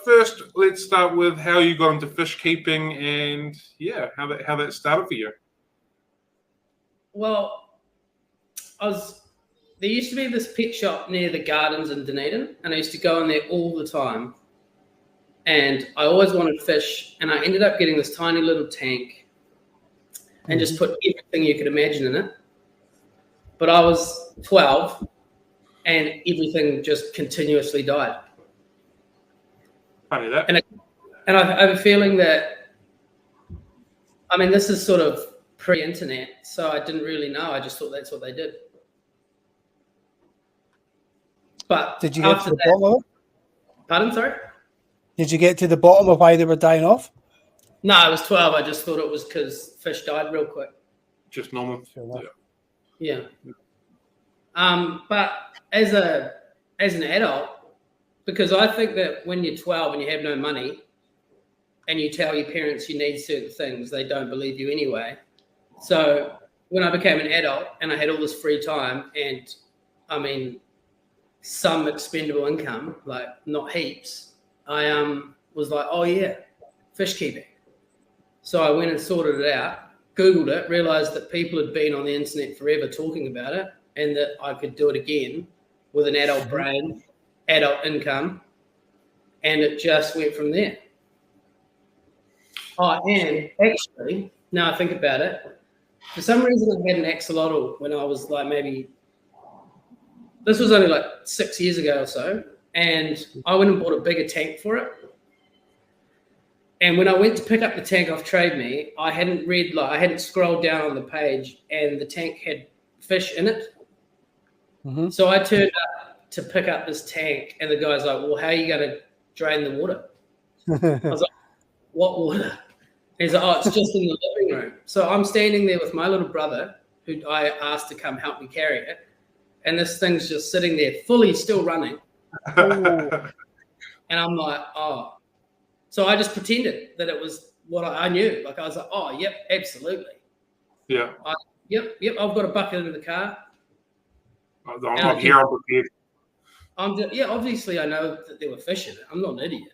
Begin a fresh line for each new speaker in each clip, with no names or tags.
first, let's start with how you got into fish keeping and how that started for you.
Well, there used to be this pet shop near the gardens in Dunedin, and I used to go in there all the time. And I always wanted fish, and I ended up getting this tiny little tank and just put everything you could imagine in it. But I was 12, and everything just continuously died.
Funny that.
And I have a feeling that, I mean, this is sort of pre-internet, so I didn't really know. I just thought that's what they did. But
did you get to the bottom of it?
Pardon, sorry? Did
you get to the bottom of why they were dying off?
No, I was 12. I just thought it was because fish died real quick.
Just normal.
Yeah. But as an adult, because I think that when you're 12 and you have no money and you tell your parents you need certain things, they don't believe you anyway. So when I became an adult and I had all this free time and, I mean, some expendable income, like not heaps, I was like, oh yeah, fish keeping. So I went and sorted it out, Googled it, realized that people had been on the internet forever talking about it and that I could do it again with an adult brain, adult income, and it just went from there. Oh, and actually, now I think about it, for some reason I had an axolotl when I was like this was only like 6 years ago or so, and I went and bought a bigger tank for it. And when I went to pick up the tank off Trade Me, I hadn't scrolled down on the page, and the tank had fish in it. Mm-hmm. So I turned up to pick up this tank, and the guy's like, well, how are you going to drain the water? I was like, what water? He's like, oh, it's just in the living room. So I'm standing there with my little brother, who I asked to come help me carry it, and this thing's just sitting there fully still running. And I'm like, oh. So I just pretended that it was what I knew. Like I was like, oh, yep, absolutely.
Yeah.
Yep, I've got a bucket in the car.
I'm not here, I'm prepared.
Obviously I know that there were fish in it. I'm not an idiot.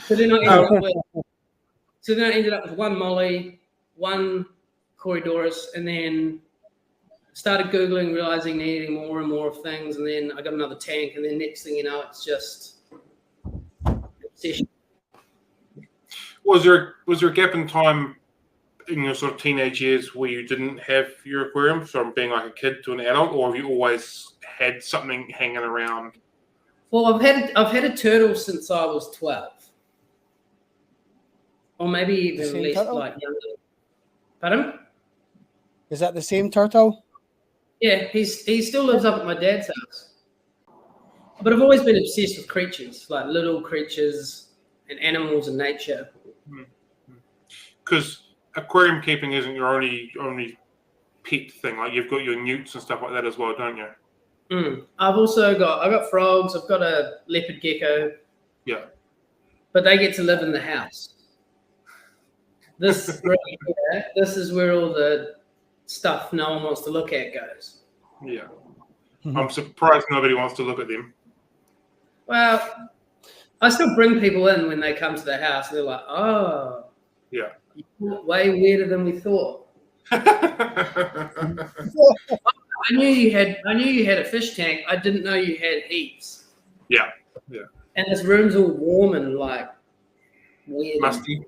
So then I ended up with one molly, one Corydoras, and then started Googling, realizing needing more and more of things, and then I got another tank, and then next thing you know, it's just obsession.
Was there a gap in time in your sort of teenage years where you didn't have your aquarium from being like a kid to an adult, or have you always had something hanging around?
Well, I've had a turtle since I was 12. Or maybe even less,
turtle?
like younger. Pardon?
Is that the same turtle?
Yeah, he still lives up at my dad's house. But I've always been obsessed with creatures, like little creatures and animals and nature.
Because aquarium keeping isn't your only pet thing. Like you've got your newts and stuff like that as well, don't you?
I've also got frogs. I've got a leopard gecko.
Yeah.
But they get to live in the house. This is where all the stuff no one wants to look at goes.
Yeah. I'm surprised nobody wants to look at them.
Well, I still bring people in when they come to the house. They're like, oh.
Yeah.
You're way weirder than we thought. I knew you had a fish tank. I didn't know you had heaps.
Yeah.
And this room's all warm and like weird.
Musty.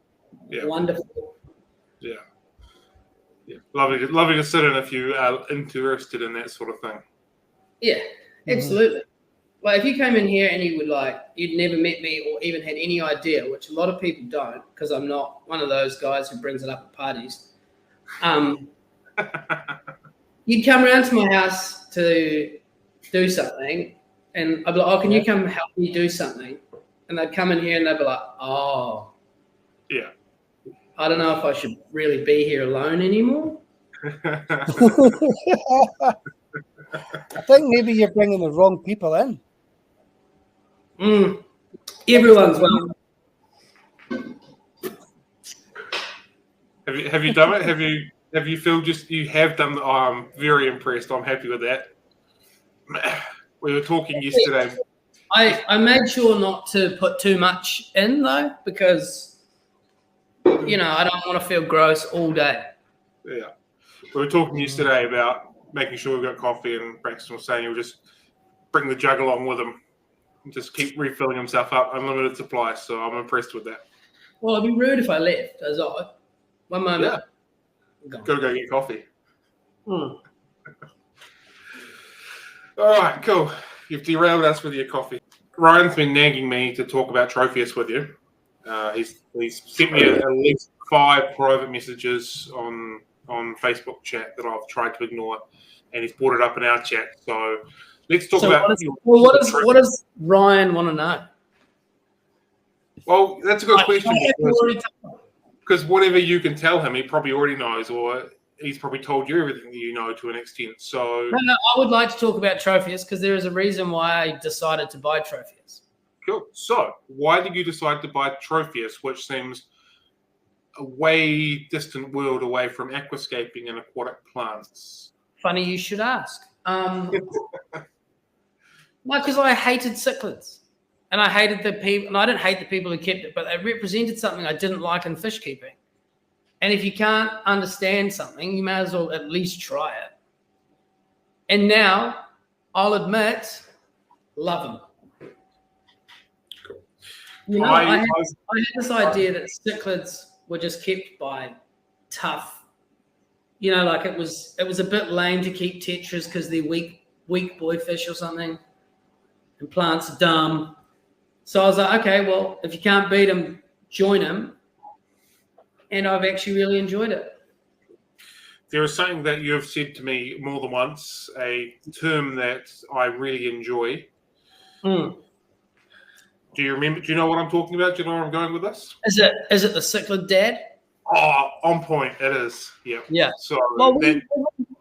Yeah.
Wonderful.
Yeah. Lovely to sit in if you are interested in that sort of thing.
Yeah, absolutely. Like if you came in here and you'd never met me or even had any idea, which a lot of people don't, because I'm not one of those guys who brings it up at parties. You'd come around to my house to do something, and I'd be like, oh, can you come help me do something? And they'd come in here and they'd be like, oh.
Yeah.
I don't know if I should really be here alone anymore.
I think maybe you're bringing the wrong people in.
Everyone's welcome.
Have you done it? Have you feel just you have done? Oh, I'm very impressed. I'm happy with that. We were talking yesterday.
I made sure not to put too much in though, because I don't want to feel gross all day.
Yeah. We were talking yesterday about making sure we've got coffee, and Braxton was saying he'll just bring the jug along with him and just keep refilling himself up, unlimited supply. So I'm impressed with that.
Well, it'd be rude if I left. As I one moment.
Yeah. Got to go get coffee.
Mm.
All right, cool. You've derailed us with your coffee. Ryan's been nagging me to talk about Tropheus with you. He's sent me at least 5 private messages on Facebook chat that I've tried to ignore, and he's brought it up in our chat. So let's talk about.
What does Ryan want to know?
Well, that's a good question because whatever you can tell him, he probably already knows, or he's probably told you everything that you know to an extent. So
no, I would like to talk about Tropheus because there is a reason why I decided to buy Tropheus.
Cool. So why did you decide to buy Tropheus, which seems a way distant world away from aquascaping and aquatic plants?
Funny you should ask. Because I hated cichlids. And I hated the people, and I didn't hate the people who kept it, but they represented something I didn't like in fish keeping. And if you can't understand something, you may as well at least try it. And now, I'll admit, love them. Cool. I had this idea that cichlids were just kept by tough. Like it was a bit lame to keep tetras because they're weak boy fish or something. And plants are dumb. So I was like, okay, well, if you can't beat them, join them. And I've actually really enjoyed it.
There is something that you have said to me more than once, a term that I really enjoy.
Mm.
Do you remember? Do you know what I'm talking about? Do you know where I'm going with this?
Is it the cichlid dad?
Oh, on point. It is. Yeah.
Yeah.
So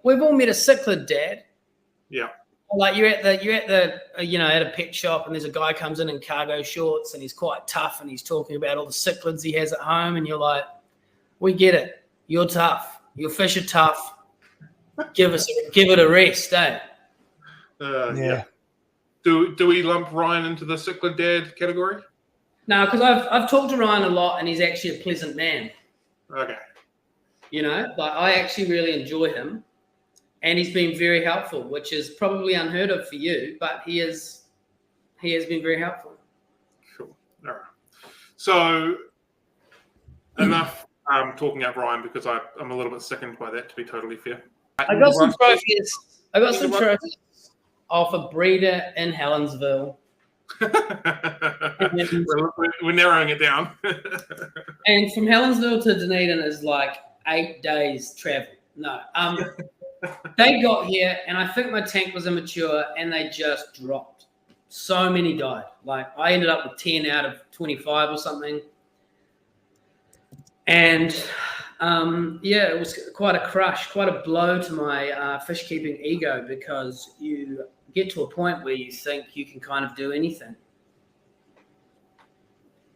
we've all met a cichlid dad.
Yeah.
Like you're at the at a pet shop, and there's a guy comes in cargo shorts, and he's quite tough, and he's talking about all the cichlids he has at home, and you're like, we get it. You're tough. Your fish are tough. Give it a rest, eh?
Yeah.
Do we lump Ryan into the cichlid dad category?
No, because I've talked to Ryan a lot, and he's actually a pleasant man.
Okay.
I actually really enjoy him. And he's been very helpful, which is probably unheard of for you, but he has been very helpful.
Cool. All right. So enough talking about Ryan because I'm a little bit sickened by that, to be totally fair.
I got some trophies off a breeder in Helensville.
We're narrowing it down.
And from Helensville to Dunedin is like 8 days travel. No. They got here, and I think my tank was immature, and they just dropped. So many died. Like, I ended up with 10 out of 25 or something. And, it was quite a crush, quite a blow to my fish-keeping ego, because you get to a point where you think you can kind of do anything.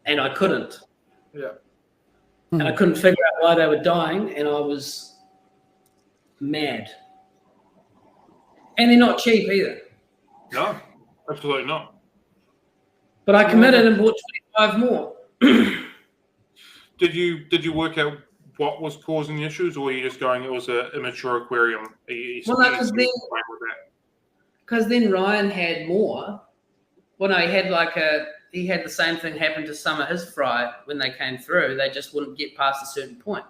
And I couldn't.
Yeah.
And I couldn't figure out why they were dying, and I was mad. And they're not cheap either.
No, absolutely not.
But I committed and bought 25 more.
Did you work out what was causing the issues, or were you just going it was an immature aquarium?
Because then Ryan had more. Well, no, he had the same thing happen to some of his fry when they came through. They just wouldn't get past a certain point.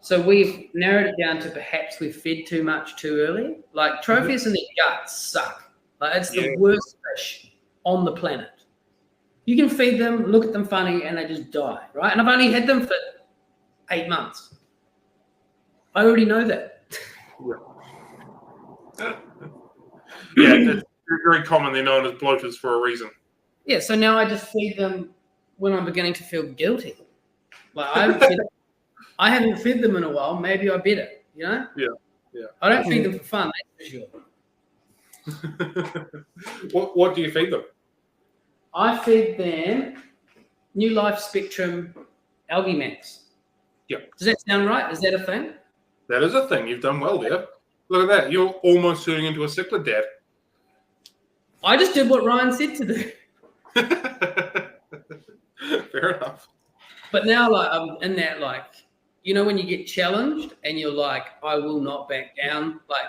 So we've narrowed it down to perhaps we fed too much too early. Like Tropheus and their guts suck. Like it's the worst fish on the planet. You can feed them, look at them funny, and they just die, right? And I've only had them for 8 months. I already know that.
It's very common. They're known as bloaters for a reason.
Yeah, so now I just feed them when I'm beginning to feel guilty. Like I haven't fed them in a while. Maybe I better,
Yeah.
I don't feed them for fun, that's for sure.
What do you feed them?
I feed them New Life Spectrum Algae Max.
Yeah.
Does that sound right? Is that a thing?
That is a thing. You've done well there. Look at that. You're almost turning into a cichlid dad.
I just did what Ryan said to do.
Fair enough.
But now, like, I'm in that, like, you know, when you get challenged and you're like, I will not back down. Like,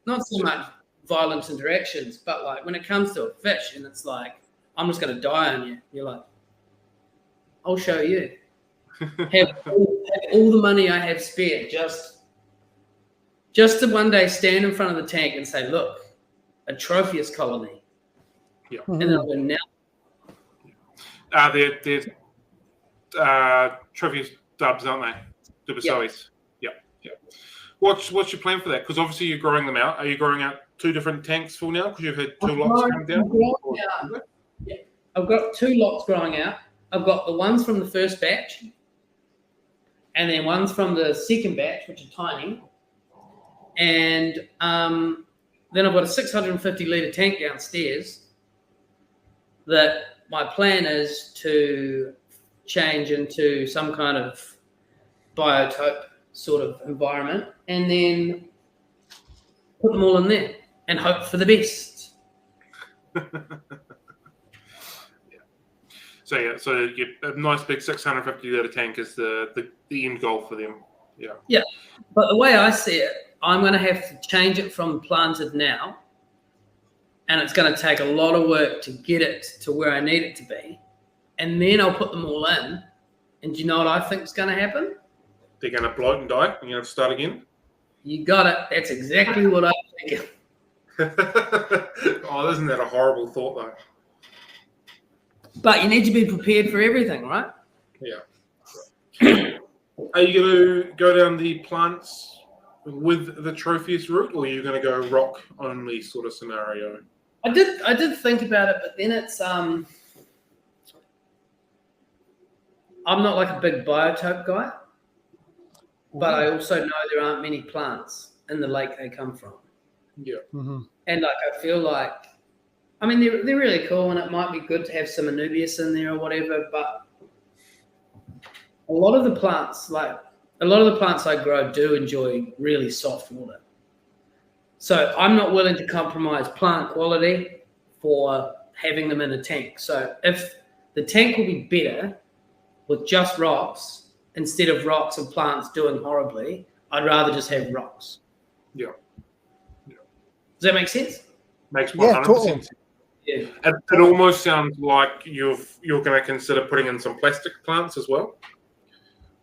not so much violent interactions, but like when it comes to a fish and it's like, I'm just going to die on you. You're like, I'll show you. have all the money I have spare just to one day stand in front of the tank and say, look, a Tropheus colony.
Yeah.
And then I'll go, now.
They're Tropheus dubs, aren't they? Dubisois. Yeah. What's your plan for that? Because obviously you're growing them out. Are you growing out 2 different tanks full now? Because you've had 2 lots come down?
Yeah. I've got 2 lots growing out. I've got the ones from the first batch and then ones from the second batch, which are tiny. And then I've got a 650-litre tank downstairs that my plan is to change into some kind of biotope sort of environment and then put them all in there and hope for the best.
So a nice big 650-litre tank is the end goal for them. Yeah.
But the way I see it, I'm going to have to change it from planted now, and it's going to take a lot of work to get it to where I need it to be, and then I'll put them all in. And do you know what I think is going to happen?
They're going to bloat and die, and you're going to start again?
You got it. That's exactly what I'm thinking.
Oh, isn't that a horrible thought, though?
But you need to be prepared for everything, right?
Yeah. Are you going to go down the plants with the Tropheus route, or are you going to go rock only sort of scenario?
I did think about it, but then it's I'm not like a big biotope guy, but I also know there aren't many plants in the lake they come from.
Yeah.
Mm-hmm.
And like I feel like, I mean, they're really cool, and it might be good to have some Anubias in there or whatever, but a lot of the plants I grow do enjoy really soft water. So I'm not willing to compromise plant quality for having them in a tank. So if the tank will be better with just rocks instead of rocks and plants doing horribly, I'd rather just have rocks.
Yeah.
Does that make sense?
Makes 100%
totally.
sense. Yeah. It almost sounds like you're going to consider putting in some plastic plants as well,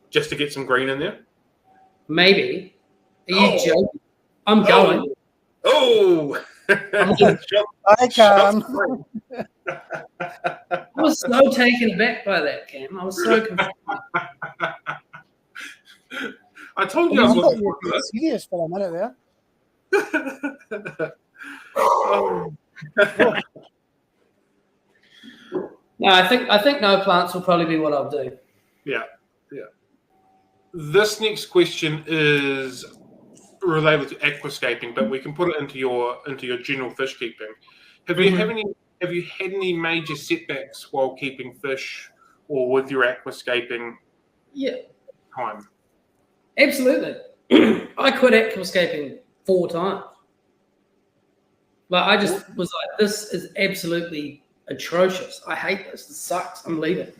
just to get some green in there.
Maybe. Are you joking? I'm going.
Oh!
I can.
I was so taken aback by that, Cam. I was so confused.
I told you I was looking forward to
this. Serious for a minute there.
No, I think no plants will probably be what I'll do.
Yeah. This next question is related to aquascaping, but we can put it into your general fish keeping. Have you had any major setbacks while keeping fish or with your aquascaping?
Yeah,
time?
Absolutely. I quit aquascaping 4 times. Like I just was like, this is absolutely atrocious. I hate this. This sucks. I'm leaving.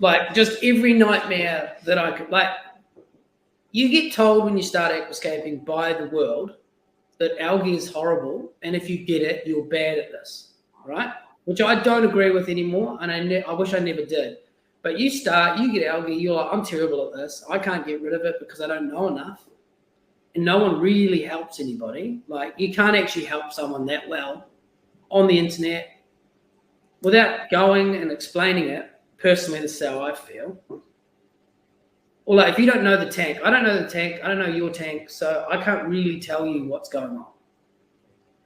Like just every nightmare that I could, like you get told when you start aquascaping by the world that algae is horrible, and if you get it, you're bad at this, right? Which I don't agree with anymore, and I wish I never did. But you get algae, you're like, I'm terrible at this. I can't get rid of it because I don't know enough. And no one really helps anybody. Like you can't actually help someone that well on the internet without going and explaining it. Personally, this is how I feel. Or like if you don't know the tank, I don't know the tank, I don't know your tank, so I can't really tell you what's going on.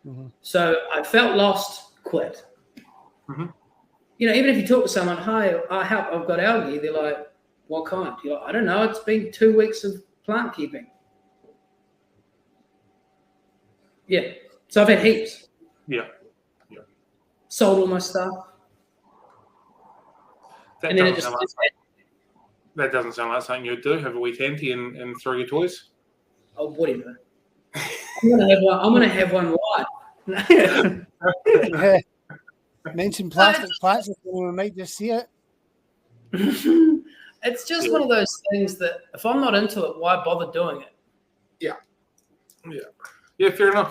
Mm-hmm.
So I felt lost, quit.
Mm-hmm.
You know, even if you talk to someone, hi, I've got algae, they're like, what kind? You're like, I don't know, it's been 2 weeks of plant keeping. Yeah. So I've had heaps.
Yeah.
Sold all my stuff.
That doesn't sound like something you'd do. Have a weekend and throw your toys.
Oh, whatever. I'm gonna have one live.
Yeah. Mention plastic plants, and we might just see it.
It's just one of those things that if I'm not into it, why bother doing it?
Yeah, fair enough.